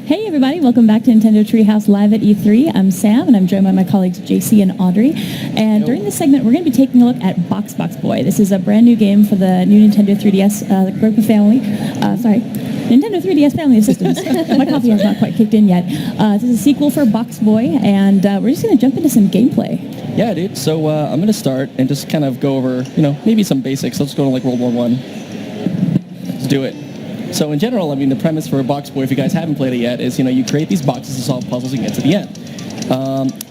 Hey everybody, welcome back to Nintendo Treehouse Live at E3. I'm Sam, and I'm joined by my colleagues JC and Audrey. And during this segment, we're going to be taking a look at Box Boy. This is a brand new game for the new Nintendo 3DS group of family. Nintendo 3DS family of systems. My coffee has not quite kicked in yet. This is a sequel for Box Boy, and we're just going to jump into some gameplay. Yeah, dude. So I'm going to start and just kind of go over, maybe some basics. Let's go to like World War I. Let's do it. So in general, I mean, the premise for Box Boy, if you guys haven't played it yet, is, you create these boxes to solve puzzles and get to the end.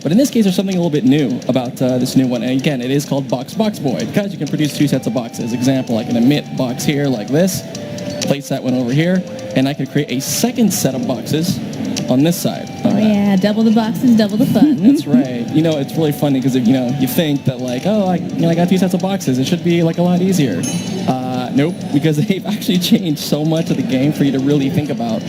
But in this case, there's something a little bit new about this new one. And again, it is called Box Boy, because you can produce two sets of boxes. Example, I can emit box here like this, place that one over here, and I can create a second set of boxes on this side. Oh yeah, double the boxes, double the fun. That's right. It's really funny because if you think that like, oh, I got two sets of boxes, it should be like a lot easier. Nope, because they've actually changed so much of the game for you to really think about,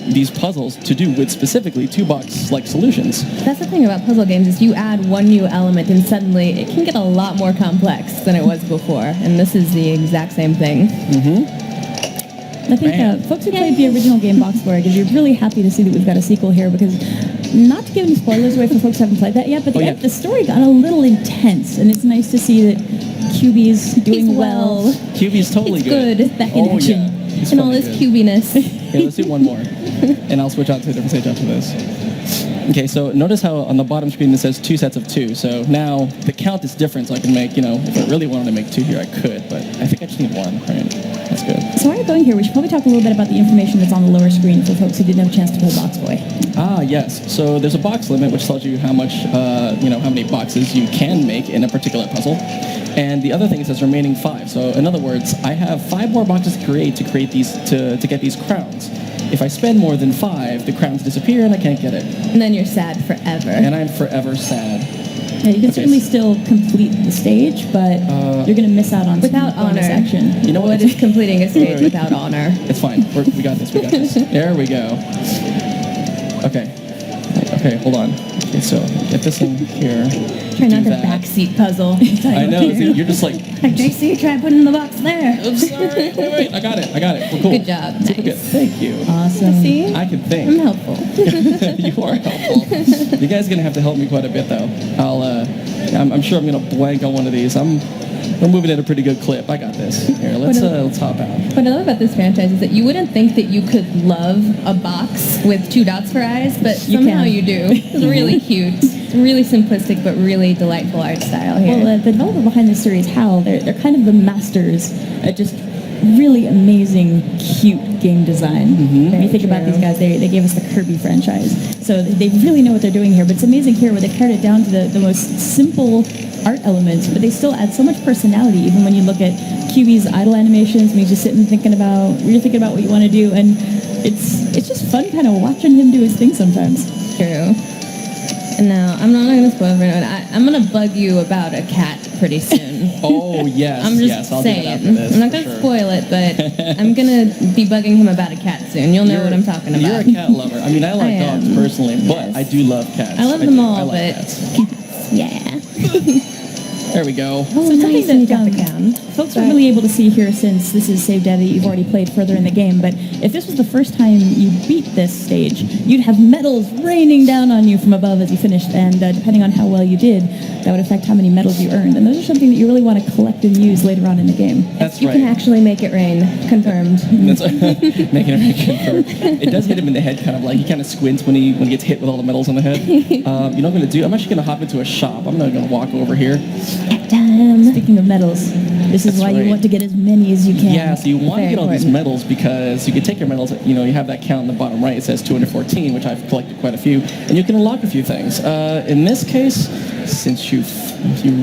these puzzles to do with specifically two-box-like solutions. That's the thing about puzzle games is you add one new element and suddenly it can get a lot more complex than it was before, and this is the exact same thing. I think folks who played the original game Box Boy, because you're really happy to see that we've got a sequel here, because not to give any spoilers away for folks who haven't played that yet, but the story got a little intense, and it's nice to see that QB's doing well. QB's totally good. It's back in action. Yeah. And all this QB-ness. Okay, let's do one more. And I'll switch out to a different stage after this. Okay, so notice how on the bottom screen it says two sets of two. So now the count is different, so I can make, if I really wanted to make two here, I could, but I think I just need one, right? That's good. So while you're going here, we should probably talk a little bit about the information that's on the lower screen for folks who didn't have a chance to play Box Boy. Ah, yes. So there's a box limit, which tells you how much, how many boxes you can make in a particular puzzle. And the other thing is says remaining 5. So in other words, I have 5 more boxes to create these to get these crowns. If I spend more than 5, the crowns disappear and I can't get it. And then you're sad forever. And I'm forever sad. Yeah, you can certainly still complete the stage, but you're going to miss out on without some honor. Action. You know what is completing a stage without honor? It's fine. We got this. There we go. Okay, hold on. Okay, so get this in here. Try not to backseat puzzle. I know. You're just like... Like, JC, try putting the box there. Oops, sorry. Wait. I got it. We're cool. Good job. Nice. Good. Thank you. Awesome. See? I can think. I'm helpful. You are helpful. You guys are going to have to help me quite a bit, though. I'm sure I'm going to blank on one of these. We're moving at a pretty good clip. I got this. Here, let's hop out. What I love about this franchise is that you wouldn't think that you could love a box with 2 dots for eyes, but somehow you do. It's really cute. It's really simplistic, but really delightful art style here. Well, the developer behind this series, HAL, they're kind of the masters at just really amazing, cute game design. When you think about these guys, they gave us the Kirby franchise. So they really know what they're doing here, but it's amazing here where they pared it down to the most simple art elements, but they still add so much personality, even when you look at QB's idle animations, when he's just sitting thinking about what you want to do, and it's just fun kind of watching him do his thing sometimes. True. And now, I'm not going to spoil for anyone. I'm going to bug you about a cat pretty soon. Oh, yes. I'm just I'll saying. do that after this, I'm not going to spoil it, but I'm going to be bugging him about a cat soon. You'll know what I'm talking about. You're a cat lover. I mean, I like dogs personally, but I do love cats. I love them all, I like but cats. yeah. There we go. Oh, So nice. something You got that the cam. folks are really able to see here, since this is save data that you've already played further in the game, but if this was the first time you beat this stage, you'd have medals raining down on you from above as you finished, and depending on how well you did, that would affect how many medals you earned. And those are something that you really want to collect and use later on in the game. That's You right. can actually make it rain. Confirmed. That's making it rain confirmed. It does hit him in the head, kind of like he kind of squints when he gets hit with all the medals on the head. You know what I'm going to do? I'm actually going to hop into a shop. I'm not going to walk over here. Speaking of medals, this is why you want to get as many as you can. Yeah, so you want to Very get all these important. medals because you can take your medals, you have that count in the bottom right. It says 214, which I've collected quite a few, and you can unlock a few things. In this case, since you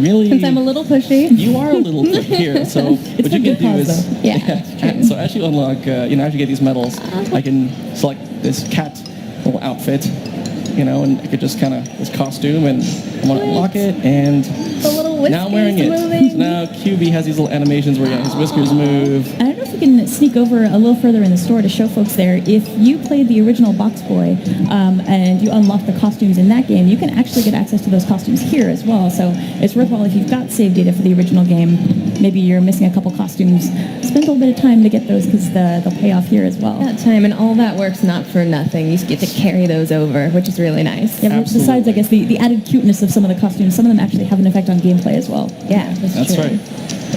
really... Since I'm a little pushy. You are a little quick here, so what you can do is... Yeah, so as you unlock, as you get these medals, I can select this cat little outfit, and I could just kind of, this costume, and I want to unlock it, and... The little little Now I'm wearing it. moving. So now QB has these little animations where his whiskers move. I don't know if we can sneak over a little further in the store to show folks there. If you played the original Box Boy and you unlock the costumes in that game, you can actually get access to those costumes here as well. So it's worthwhile if you've got save data for the original game. Maybe you're missing a couple costumes. Spend a little bit of time to get those because they'll pay off here as well. That time and all that work's not for nothing. You get to carry those over, which is really nice. Yeah, Absolutely. besides, I guess, the added cuteness of some of the costumes, some of them actually have an effect on gameplay as well. Yeah, That's true. right.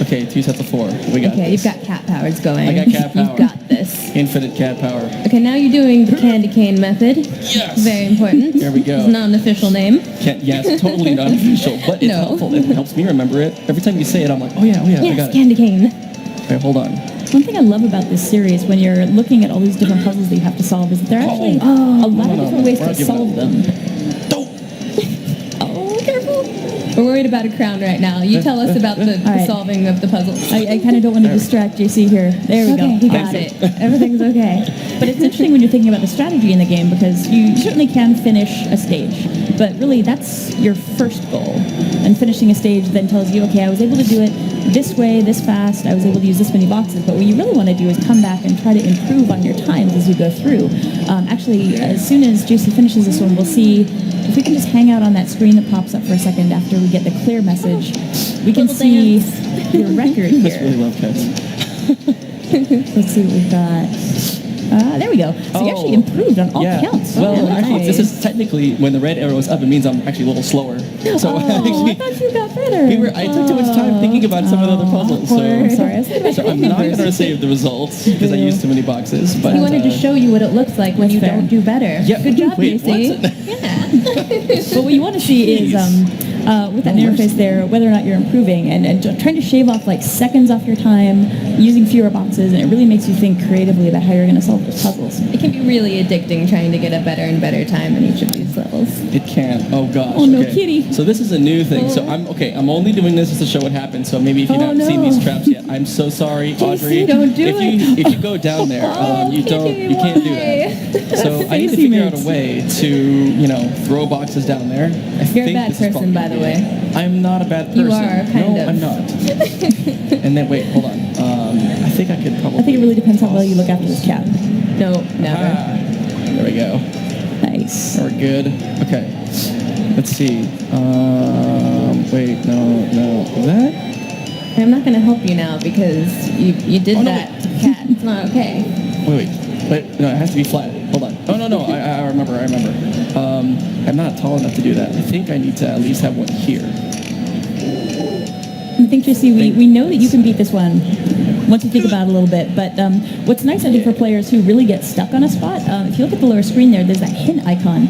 Okay, 2 sets of 4. We got Okay, this. you've got cat powers going. I got cat power. You've got this. Infinite cat power. Okay, now you're doing the candy cane method. Yes. Very important. There we go. It's not an official name. Yeah, it's totally not official, but it's No. helpful. It helps me remember it. Every time you say it, I'm like, oh yeah, I Yes, got it. candy cane. Okay, hold on. One thing I love about this series, when you're looking at all these different puzzles that you have to solve, is that there are actually a lot No, of no, different ways we're to not giving solve up. them. Don't. Oh, careful! We're worried about a crown right now. You tell us about the right. solving of the puzzles. I kind of don't want to distract JC here. There we Okay, go. we got it. Everything's okay. But it's interesting when you're thinking about the strategy in the game because you certainly can finish a stage, but really that's your first goal. And finishing a stage then tells you, okay, I was able to do it this way, this fast, I was able to use this many boxes, but what you really want to do is come back and try to improve on your times as you go through. Actually, as soon as JC finishes this one, we'll see if we can just hang out on that screen that pops up for a second after we get the clear message. We can Little see dance. your record I just really here. love cats. Let's see what we've got. There we go. So you actually improved on all counts. Well, Yeah, actually, nice. this is technically when the red arrow is up. It means I'm actually a little slower. So Oh, I actually, thought you got better. I took too much time thinking about some of the other puzzles. I'm sorry. I was thinking about So I'm the not going numbers. to save the results because I used too many boxes. But He wanted to show you what it looks like when you That's fair. don't do better. Yeah, Good job, wait, JC. what? Yeah. But what you want to see is with that interface there, whether or not you're improving and trying to shave off like seconds off your time using fewer boxes, and it really makes you think creatively about how you're going to solve those puzzles. It can be really addicting trying to get a better and better time in each of these levels. It can. Oh gosh. Oh, no, okay. kitty. So this is a new thing. So I'm only doing this just to show what happens. So maybe if you Oh, haven't seen no. these traps yet, I'm so sorry, Audrey. don't do if you go down there, you can't do that. So I need to Face figure out image. a way to throw boxes down there. You're a bad person, by the way. I'm not a bad person. You are, kind no, of. I'm not. And then wait, hold on. I think I could probably. I think it really depends how well you look after this cat. No, never. There we go. Nice. We're good. Okay. Let's see. Wait, no. That? I'm not going to help you now because you did Oh, no, that to cat. It's not okay. Wait. No, it has to be flat. Hold on. Oh, no. I remember. I'm not tall enough to do that. I think I need to at least have one here. I think, JC, we know that you can beat this one once you think about it a little bit. But what's nice, I think, for players who really get stuck on a spot, if you look at the lower screen there's that hint icon.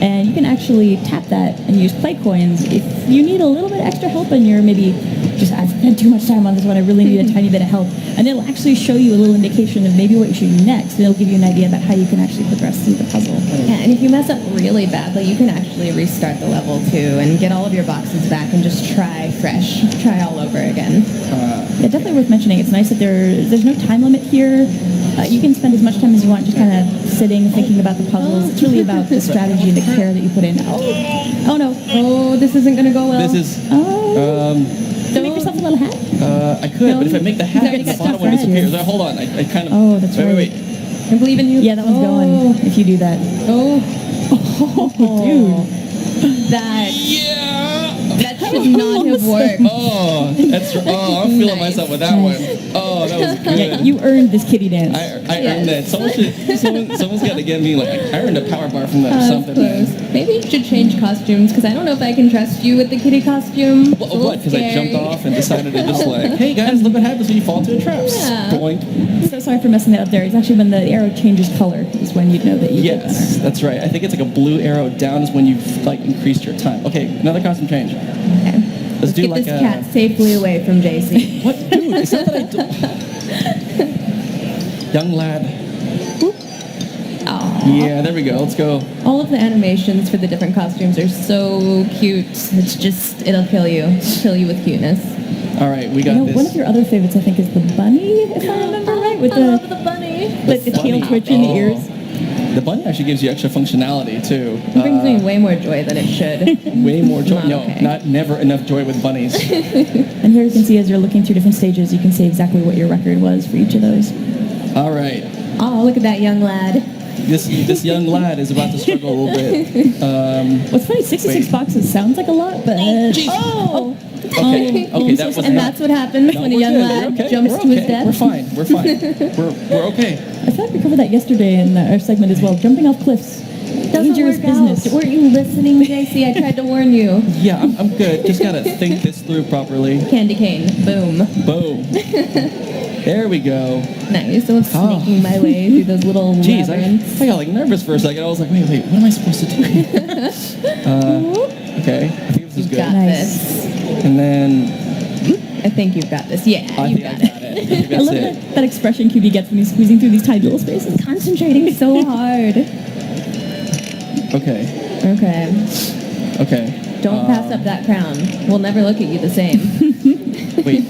And you can actually tap that and use play coins. If you need a little bit extra help and you're maybe just, I've spent too much time on this one, I really need a tiny bit of help. And it'll actually show you a little indication of maybe what you should do next. And it'll give you an idea about how you can actually progress through the puzzle. Yeah, and if you mess up really badly, you can actually restart the level too and get all of your boxes back and just try fresh. Try all over again. Yeah, definitely worth mentioning. It's nice that there's no time limit here. You can spend as much time as you want just kind of sitting, thinking about the puzzles. It's really about the strategy and the care that you put in. Oh no. Oh, this isn't going to go well. This is. Oh. Don't make yourself a little hat. I could, but if I make the hat, You the got bottom stuff one right disappears. here. Hold on. I kind of. Oh, that's right. Wait. I believe in you. Yeah, that one's going if you do that. Oh, Dude. that Yeah. should not have worked. Oh, that's. Oh, I'm feeling Nice. myself with that one. Oh, that was good. Yeah, you earned this kitty dance. I earned that. Someone's got to get me like I earned a power bar from that or That's something. close. Man. Maybe you should change costumes because I don't know if I can trust you with the kitty costume. It's a little What? Because I scary. jumped off and decided to just like, hey guys, look what happens when you fall into a trap. Yeah. Boink. So sorry for messing that up there. It's actually when the arrow changes color is when you'd know that you did Yes, better. that's right. I think it's like a blue arrow down is when you've like increased your time. Okay, another costume change. Okay. Let's do Get like this a. cat safely away from JC. What, dude? It's not that I do. Young lad. Aw. Yeah, there we go. Let's go. All of the animations for the different costumes are so cute. It's just, it'll kill you. Kill you with cuteness. All right, we got this. One of your other favorites, I think, is the bunny, if I remember right, with I love the the bunny. tail bunny. twitching, the Oh. ears. The bunny actually gives you extra functionality too. It brings me way more joy than it should. Way more joy. Not No, okay. not never enough joy with bunnies. And here you can see as you're looking through different stages, you can see exactly what your record was for each of those. All right. Oh, look at that young lad. This young lad is about to struggle a little bit. What's funny, 66 Wait. boxes sounds like a lot, but... Oh! Okay, that was And not- that's what happens No, when a we're young good. lad We're okay. jumps We're to his okay. death. We're fine. We're okay. I feel like we covered that yesterday in our segment as well. Jumping off cliffs. Doesn't Dangerous work business. out. Weren't you listening, JC? I tried to warn you. Yeah, I'm good. Just gotta think this through properly. Candy cane. Boom. Boom. There we go. Nice. I was Oh. sneaking my way through those little Jeez, labyrinths. I got like nervous for a second. I was like, wait, what am I supposed to do? Okay, I think this is You've good. got Nice. this. And then I think you've got this. Yeah, I you've think I got it. got it. I think I that's love it. that expression QB gets when he's squeezing through these tiny little spaces. Concentrating so hard. Okay. Okay. Don't pass up that crown. We'll never look at you the same. Wait.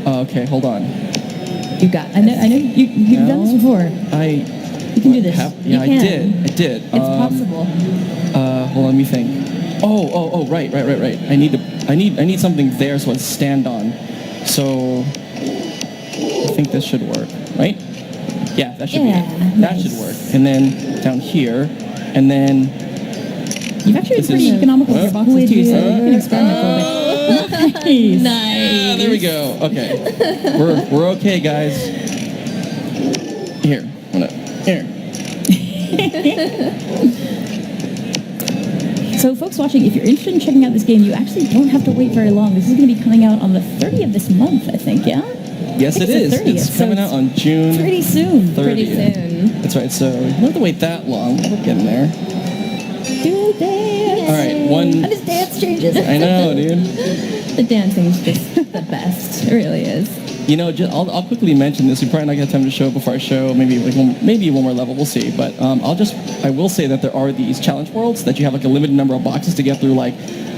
Okay, hold on. You got I know you've done this before. You can do this. Yeah, You I can. did. It's possible. Hold on, let me think. Oh, right. I need something there so I stand on. So I think this should work, right? Yeah, that should be Yeah, it. That nice. should work. And then down here, and then You've actually been This pretty is- economical with your boxes too, so you can experiment a little bit. Nice. ah, there we go. Okay, we're okay, guys. Here. So folks watching, if you're interested in checking out this game, you actually don't have to wait very long. This is going to be coming out on the 30th of this month, I think, yeah? Yes, I it think is. it's the 30th, It's so coming out on June Pretty soon. 30th. Pretty soon. That's right. So you don't have to wait that long. We're getting there. Do a dance. All right, one. And his dance changes. I know, dude. The dancing's just the best. It really is. You know, I'll quickly mention this. We probably not get time to show it before I show. Maybe one more level. We'll see. But I will say that there are these challenge worlds that you have like a limited number of boxes to get through, like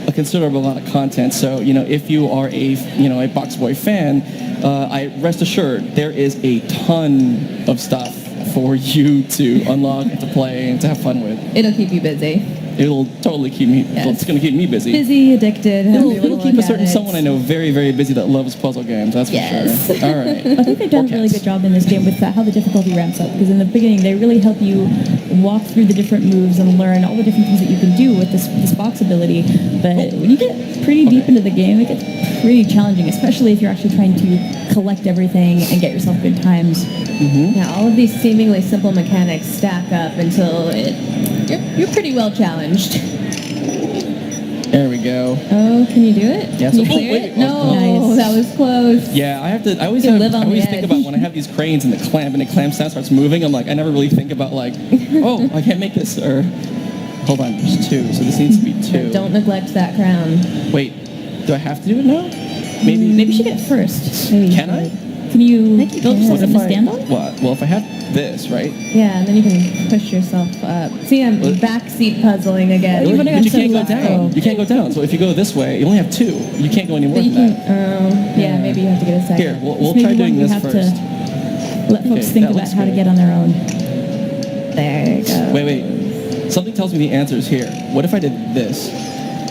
a considerable amount of content. So if you are a Box Boy fan, I rest assured there is a ton of stuff for you to unlock and to play and to have fun with. It'll keep you busy. It'll totally keep me. Yes. Well, it's going to keep me busy. Busy, addicted. It'll keep a certain someone I know very, very busy that loves puzzle games. That's for Yes. sure. All right. I think they've done a really good job in this game with how the difficulty ramps up, because in the beginning they really help you walk through the different moves and learn all the different things that you can do with this box ability. But when you get pretty deep into the game, it gets pretty challenging, especially if you're actually trying to collect everything and get yourself good times. Yeah, all of these seemingly simple mechanics stack up until you're pretty well challenged. There we go. Oh, can you do it? Yeah, Can so- you oh, clear wait, it? No, nice. that was close. Yeah, I always You live on I always the think edge. about when I have these cranes and the clamp down starts moving. I'm like, I never really think about like, oh, I can't make this. Or hold on, there's two, so this needs to be two. Don't neglect that crown. Wait, do I have to do it now? Maybe. Maybe you should get it first. Maybe you Can I? should. Can you think you build can. yourself What something if to stand on? What? Well, if I have this, right? Yeah, and then you can push yourself up. See, I'm Well- backseat puzzling again. Really? But you so can't go low. down. You can't go down. So if you go this way, you only have two. You can't go any more But you than can, that. yeah, maybe you have to get a second. Here, we'll Maybe try one doing you this have first. to let folks Okay, think that about looks how to good. get on their own. There you go. Wait. Something tells me the answer is here. What if I did this?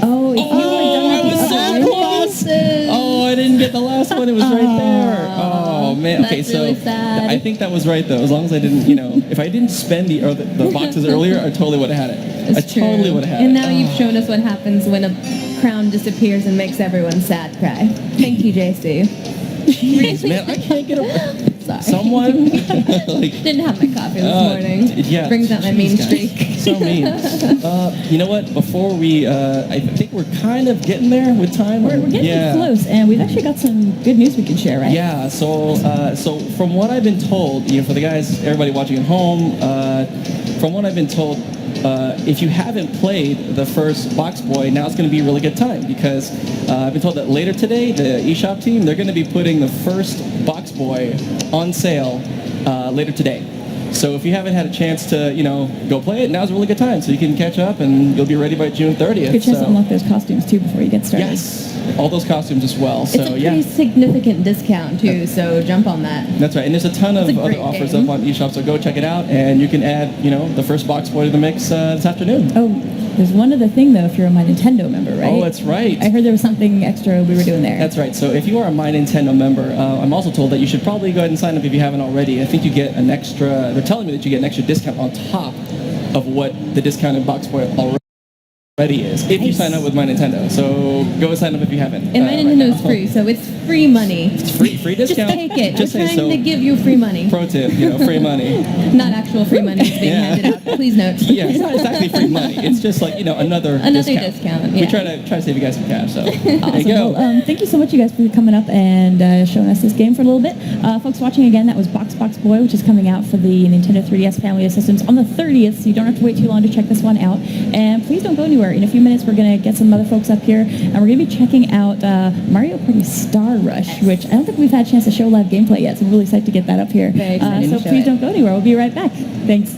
Oh, if you I was so close. Oh, I didn't get the last one. It was right there. Oh man. Okay, That's so really sad. I think that was right though. As long as I didn't, if I didn't spend the boxes earlier, I totally would have had it. It's I true. totally would have had And it. now you've shown us what happens when a crown disappears and makes everyone sad cry. Thank you, JC. Jeez, man, I can't get a Sorry. someone like. Didn't have my coffee this morning. Yeah, Brings out my mean jeez, guys. streak. So mean. You know what? Before we, I think we're kind of getting there with time. We're getting yeah. close, and we've actually got some good news we can share, right? Yeah, so from what I've been told, for the guys, everybody watching at home, from what I've been told, if you haven't played the first Box Boy, now it's going to be a really good time because I've been told that later today, the eShop team, they're going to be putting the first Box Boy on sale later today. So if you haven't had a chance to, go play it, now's a really good time. So you can catch up and you'll be ready by June 30th. Good chance so. to unlock those costumes too before you get started. Yes. all those costumes as well. It's So a yeah. pretty significant discount too, so jump on that. That's right, and there's a ton of It's a other great offers game. up on eShop, so go check it out, and you can add, the first box boy to the mix this afternoon. Oh, there's one other thing though. If you're a My Nintendo member, right? Oh, that's right. I heard there was something extra we were doing there. That's right. So if you are a My Nintendo member, I'm also told that you should probably go ahead and sign up if you haven't already. I think you get an extra. They're telling me that you get an extra discount on top of what the discounted box boy already is if you Nice. sign up with My Nintendo. So go and sign up if you haven't. And my right Nintendo's now. free, so it's free money. It's free Just discount. take it. Just We're say trying so. to give you free money. Pro tip, free money. Not actual free money is being Yeah. handed out. Please note. Yeah, it's not exactly free money. It's just like another discount, We yeah. try to save you guys some cash. So there you Awesome. go. Well, thank you so much, you guys, for coming up and showing us this game for a little bit. Folks watching again, that was Box Boy, which is coming out for the Nintendo 3DS family of systems on the 30th, so you don't have to wait too long to check this one out. And please don't go anywhere. In a few minutes, we're going to get some other folks up here, and we're going to be checking out Mario Party Star Rush, which I don't think we've had a chance to show live gameplay yet, so I'm really excited to get that up here. Very excited So to show please it. don't go anywhere. We'll be right back. Thanks.